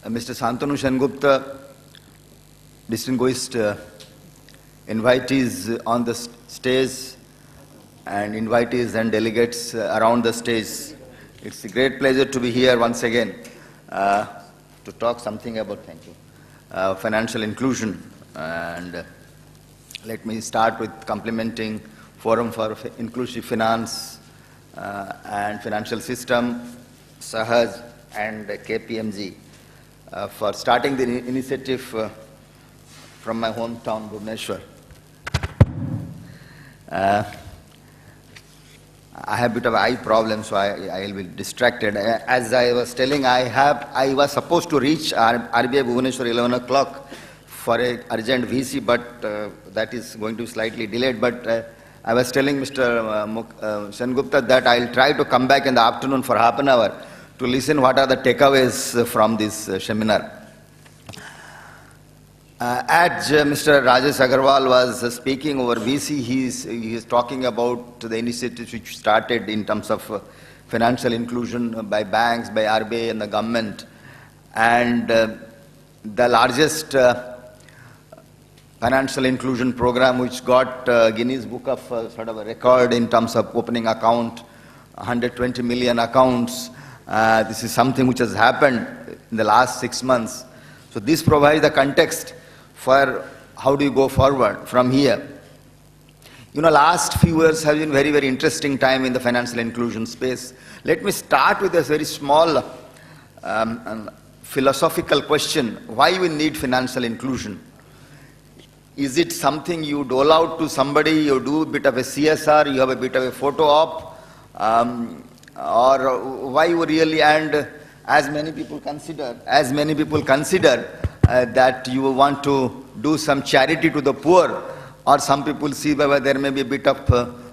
Mr. Shantanu Sengupta, distinguished invitees on the stage and invitees and delegates around the stage. It's a great pleasure to be here once again to talk something about, financial inclusion. And let me start with complimenting Forum for Inclusive Finance and Financial System, Sahaj and KPMG for starting the initiative from my hometown, Bhubaneswar. I have a bit of eye problem, so I will be distracted. As I was telling, I was supposed to reach RBI Bhubaneswar 11 o'clock for an urgent VC, but that is going to be slightly delayed. But I was telling Mr. Sengupta that I'll try to come back in the afternoon for half an hour to listen what are the takeaways from this seminar. As Mr. Rajesh Agarwal was speaking over VC, he is talking about the initiatives which started in terms of financial inclusion by banks, by RBI and the government. And the largest financial inclusion program which got Guinness Book of sort of a record in terms of opening account, 120 million accounts. This is something which has happened in the last 6 months. So this provides the context for how do you go forward from here. You know, last few years have been very, very interesting time in the financial inclusion space. Let me start with a very small philosophical question. Why we need financial inclusion? Is it something you dole out to somebody, you do a bit of a CSR, you have a bit of a photo op, or why you really, and as many people consider that you want to do some charity to the poor, or some people see whether there may be a bit of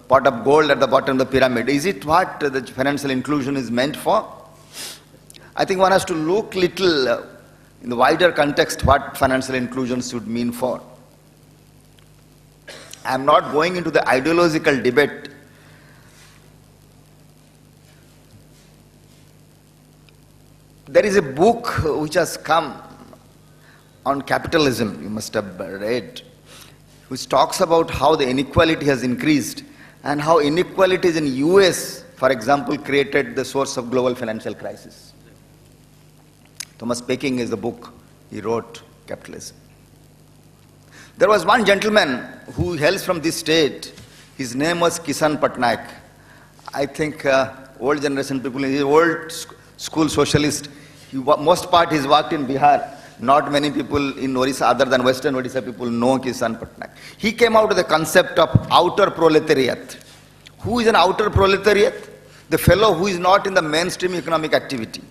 pot of gold at the bottom of the pyramid. Is it what the financial inclusion is meant for? I think one has to look little in the wider context what financial inclusion should mean for. I am not going into the ideological debate. There is a book which has come on capitalism, you must have read, which talks about how the inequality has increased and how inequalities in US, for example, created the source of global financial crisis. Thomas Paine is the book he wrote, Capitalism. There was one gentleman who hails from this state. His name was Kisan Patnaik. I think old generation people, he is old school socialist. Most part he's worked in Bihar. Not many people in Orissa, other than Western Orissa people, know Kisan Patnaik. He came out with the concept of outer proletariat. Who is an outer proletariat? The fellow who is not in the mainstream economic activity.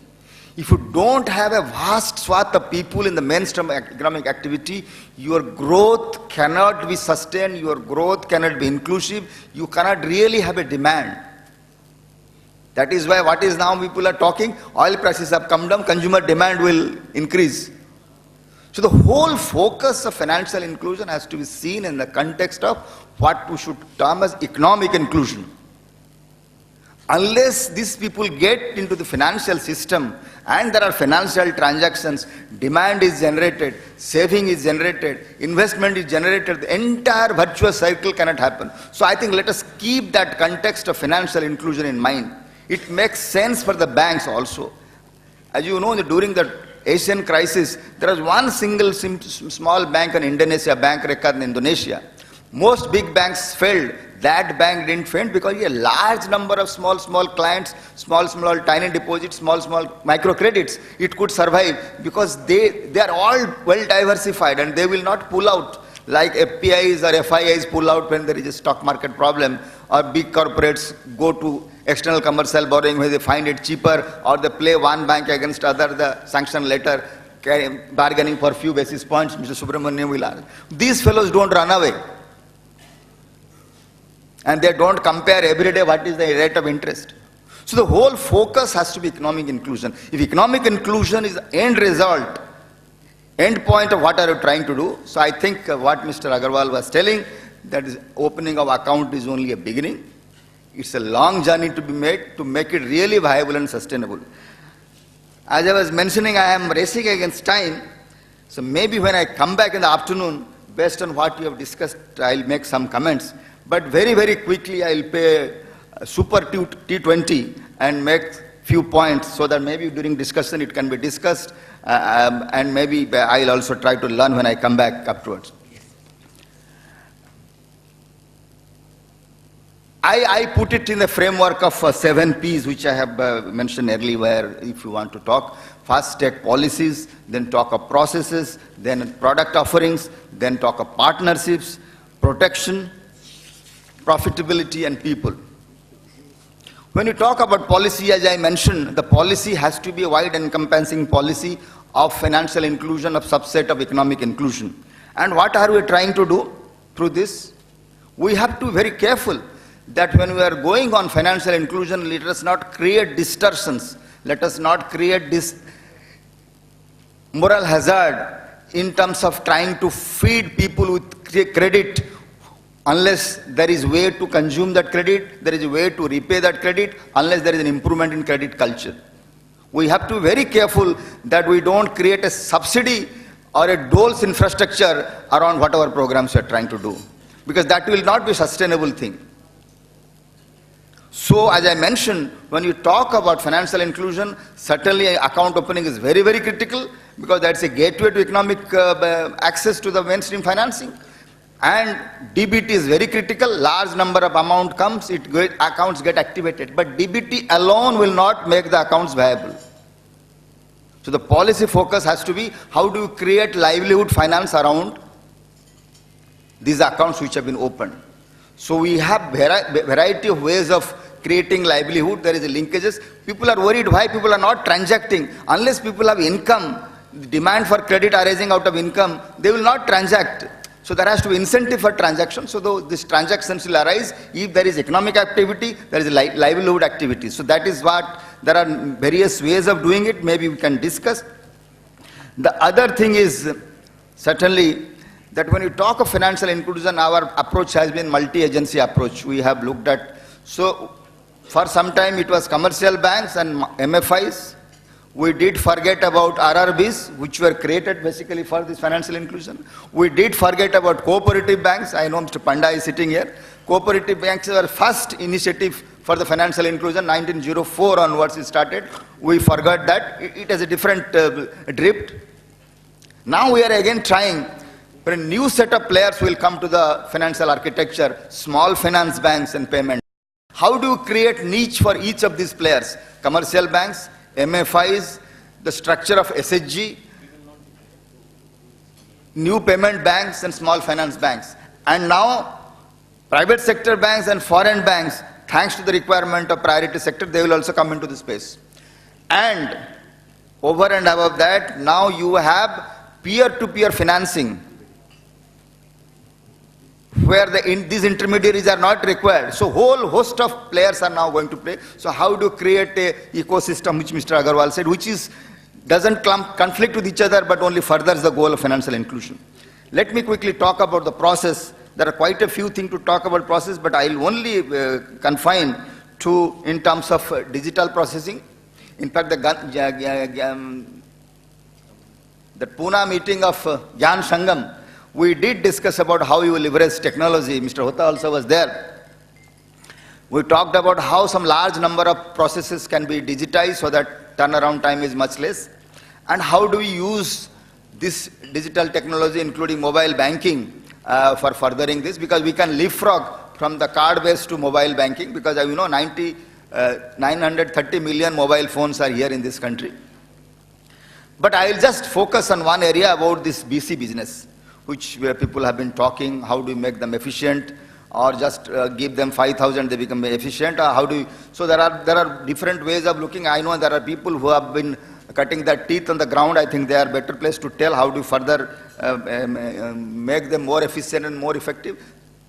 If you don't have a vast swath of people in the mainstream economic activity, your growth cannot be sustained, your growth cannot be inclusive, you cannot really have a demand. That is why what is now people are talking, oil prices have come down, consumer demand will increase. So the whole focus of financial inclusion has to be seen in the context of what we should term as economic inclusion. Unless these people get into the financial system and there are financial transactions, demand is generated, saving is generated, investment is generated, the entire virtuous cycle cannot happen. So I think let us keep that context of financial inclusion in mind. It makes sense for the banks also. As you know, during the Asian crisis, there was one single small bank in Indonesia, Bank Rakyat in Indonesia. Most big banks failed. That bank didn't fail because a large number of small clients, small tiny deposits, small microcredits, it could survive because they are all well diversified and they will not pull out like FPIs or FIIs pull out when there is a stock market problem, or big corporates go to external commercial borrowing where they find it cheaper, or they play one bank against other, the sanction letter, bargaining for few basis points. Mr. Subramanian will ask. These fellows don't run away. And they don't compare every day what is the rate of interest. So the whole focus has to be economic inclusion. If economic inclusion is the end result, end point of what are you trying to do, so I think what Mr. Agarwal was telling, that is opening of account is only a beginning. It's a long journey to be made to make it really viable and sustainable. As I was mentioning, I am racing against time. So maybe when I come back in the afternoon, based on what you have discussed, I'll make some comments. But very, very quickly, I'll pay super T20 and make few points so that maybe during discussion it can be discussed, and maybe I'll also try to learn when I come back afterwards. I put it in the framework of 7 Ps, which I have mentioned earlier, if you want to talk. First, take policies, then talk of processes, then product offerings, then talk of partnerships, protection, profitability, and people. When you talk about policy, as I mentioned, the policy has to be a wide encompassing policy of financial inclusion, of subset of economic inclusion. And what are we trying to do through this? We have to be very careful that when we are going on financial inclusion, let us not create distortions. Let us not create this moral hazard in terms of trying to feed people with credit unless there is way to consume that credit, there is a way to repay that credit, unless there is an improvement in credit culture. We have to be very careful that we don't create a subsidy or a doles infrastructure around whatever programs we are trying to do, because that will not be a sustainable thing. So, as I mentioned, when you talk about financial inclusion, certainly account opening is very, very critical, because that's a gateway to economic access to the mainstream financing. And DBT is very critical. Large number of amount comes, accounts get activated. But DBT alone will not make the accounts viable. So the policy focus has to be, how do you create livelihood finance around these accounts which have been opened. So we have variety of ways of creating livelihood. There is a linkages. People are worried why people are not transacting. Unless people have income, demand for credit arising out of income, they will not transact. So there has to be incentive for transaction. So these transactions will arise if there is economic activity, there is livelihood activity. So that is what, there are various ways of doing it. Maybe we can discuss. The other thing is certainly that when you talk of financial inclusion, our approach has been multi-agency approach. We have looked at, so for some time it was commercial banks and MFIs. We did forget about RRBs, which were created basically for this financial inclusion. We did forget about cooperative banks. I know Mr. Panda is sitting here. Cooperative banks were first initiative for the financial inclusion. 1904 onwards it started. We forgot that. It has a different drift. Now we are again trying. A new set of players will come to the financial architecture, small finance banks and payment. How do you create niche for each of these players? Commercial banks, MFIs, the structure of SHG, new payment banks and small finance banks. And now, private sector banks and foreign banks, thanks to the requirement of priority sector, they will also come into the space. And over and above that, now you have peer-to-peer financing, where these intermediaries are not required. So whole host of players are now going to play. So how do you create a ecosystem, which Mr. Agarwal said, which doesn't conflict with each other, but only furthers the goal of financial inclusion. Let me quickly talk about the process. There are quite a few things to talk about process, but I'll only confine to in terms of digital processing. In fact, the Pune meeting of Gyan Sangam, we did discuss about how you leverage technology. Mr. Hota also was there. We talked about how some large number of processes can be digitized so that turnaround time is much less. And how do we use this digital technology, including mobile banking, for furthering this? Because we can leapfrog from the card-based to mobile banking, because you know 930 million mobile phones are here in this country. But I will just focus on one area about this BC business, which where people have been talking, how do you make them efficient, or just give them 5,000, they become efficient, or how do you, so there are different ways of looking. I know there are people who have been cutting their teeth on the ground. I think they are better placed to tell how do you further make them more efficient and more effective.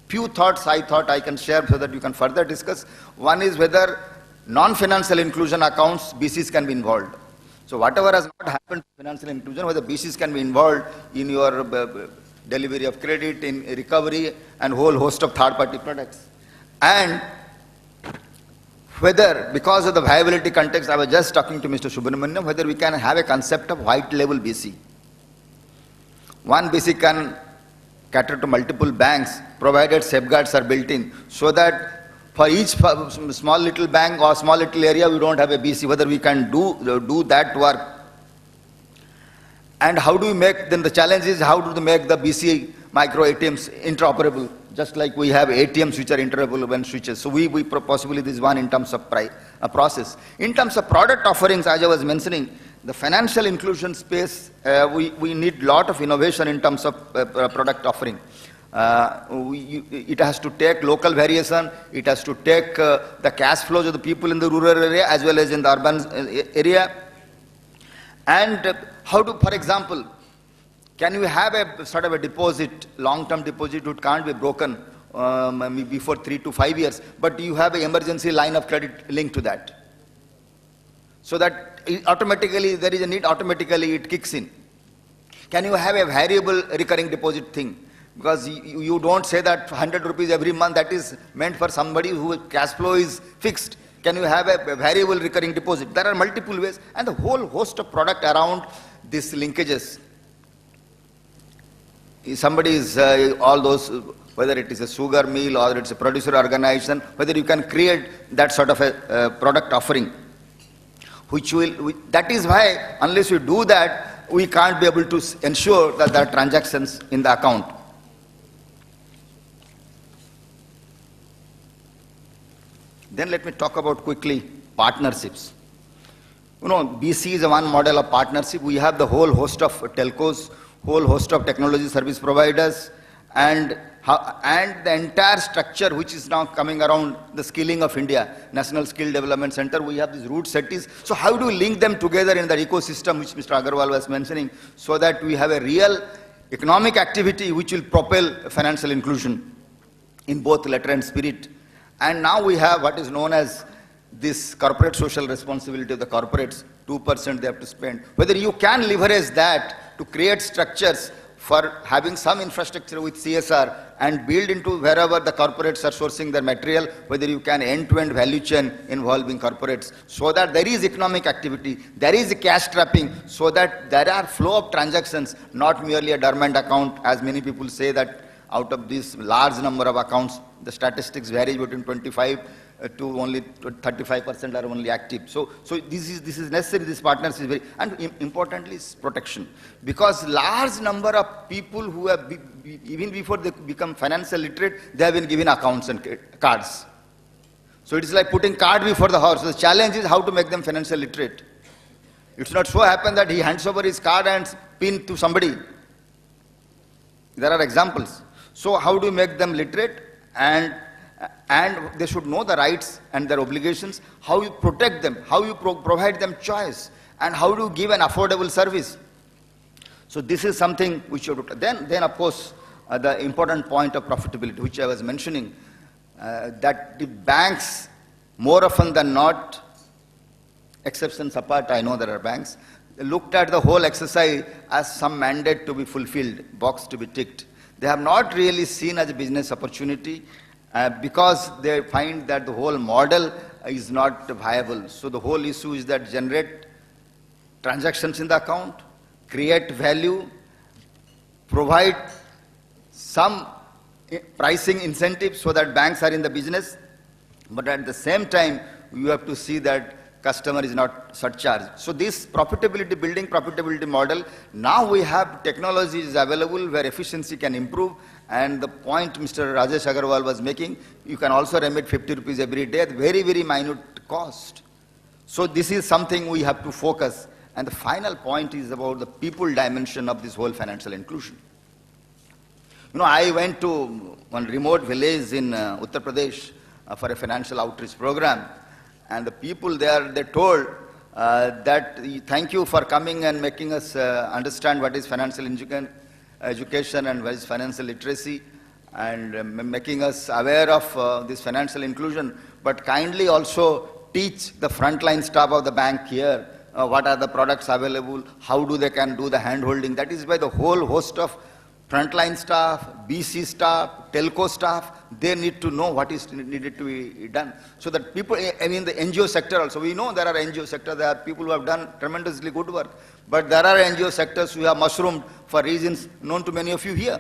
Few thoughts I thought I can share so that you can further discuss. One is whether non-financial inclusion accounts, BCs can be involved. So whatever has not happened to financial inclusion, whether BCs can be involved in your delivery of credit, in recovery, and whole host of third-party products. And whether, because of the viability context, I was just talking to Mr. Subramaniam, whether we can have a concept of white label BC. One BC can cater to multiple banks, provided safeguards are built in, so that for each small little bank or small little area, we don't have a BC, whether we can do that work. And how do we make, then the challenge is how do we make the BC micro ATMs interoperable, just like we have ATMs which are interoperable when switches. So we possibly this one in terms of process. In terms of product offerings, as I was mentioning, the financial inclusion space, we need lot of innovation in terms of product offering. It has to take local variation, it has to take the cash flows of the people in the rural area as well as in the urban area. And how to, for example, can you have a sort of a deposit, long-term deposit which can't be broken before 3 to 5 years, but you have an emergency line of credit linked to that. So that automatically, there is a need, automatically it kicks in. Can you have a variable recurring deposit thing? Because you don't say that 100 rupees every month, that is meant for somebody whose cash flow is fixed. Can you have a variable recurring deposit? There are multiple ways, and the whole host of product around these linkages. Somebody is all those, whether it is a sugar mill or it's a producer organization, whether you can create that sort of a product offering, that is why unless you do that, we can't be able to ensure that there are transactions in the account. Then let me talk about quickly partnerships. You know, BC is one model of partnership. We have the whole host of telcos, whole host of technology service providers, and the entire structure which is now coming around the skilling of India, National Skill Development Center. We have these root cities. So how do we link them together in the ecosystem which Mr. Agarwal was mentioning, so that we have a real economic activity which will propel financial inclusion in both letter and spirit. And now we have what is known as this corporate social responsibility of the corporates, 2% they have to spend. Whether you can leverage that to create structures for having some infrastructure with CSR and build into wherever the corporates are sourcing their material, whether you can end-to-end value chain involving corporates, so that there is economic activity, there is cash trapping, so that there are flow of transactions, not merely a dormant account, as many people say that out of this large number of accounts, the statistics vary between 25 to only 35% are only active. So this is necessary. This partnership is very, and importantly is protection, because large number of people who have even before they become financial literate, they have been given accounts and cards. So it is like putting cart before the horse. So the challenge is how to make them financial literate. It's not so happen that he hands over his card and pin to somebody. There are examples. So how do you make them literate, and they should know the rights and their obligations, how you protect them, how you provide them choice, and how do you give an affordable service. So this is something which you have to, then of course the important point of profitability which I was mentioning, that the banks more often than not, exceptions apart, I know there are banks, looked at the whole exercise as some mandate to be fulfilled, box to be ticked. They have not really seen as a business opportunity because they find that the whole model is not viable. So the whole issue is that generate transactions in the account, create value, provide some pricing incentives so that banks are in the business, but at the same time, you have to see that customer is not surcharged. So this profitability, building profitability model, now we have technologies available where efficiency can improve, and the point Mr. Rajesh Agarwal was making, you can also remit 50 rupees every day at very, very minute cost. So this is something we have to focus. And the final point is about the people dimension of this whole financial inclusion. You know, I went to one remote village in Uttar Pradesh for a financial outreach program. And the people there, they told that thank you for coming and making us understand what is financial education and what is financial literacy, and making us aware of this financial inclusion. But kindly also teach the frontline staff of the bank here what are the products available, how do they can do the hand holding. That is why the whole host of frontline staff, BC staff, telco staff, they need to know what is needed to be done. So that people, I mean the NGO sector also, we know there are NGO sector, there are people who have done tremendously good work, but there are NGO sectors who have mushroomed for reasons known to many of you here.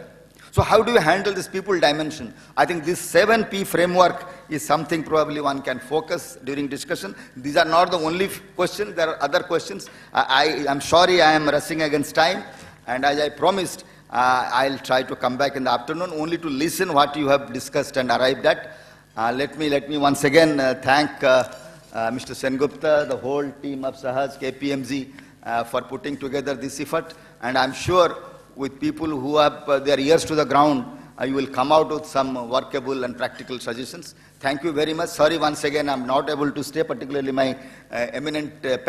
So how do you handle this people dimension? I think this 7P framework is something probably one can focus during discussion. These are not the only questions, there are other questions. I'm sorry I am rushing against time, and as I promised, I'll try to come back in the afternoon only to listen what you have discussed and arrived at. Let me once again thank Mr. Sengupta, the whole team of Sahaj, KPMG for putting together this effort, and I'm sure with people who have their ears to the ground, you will come out with some workable and practical suggestions. Thank you very much. Sorry once again I'm not able to stay, particularly my eminent panel.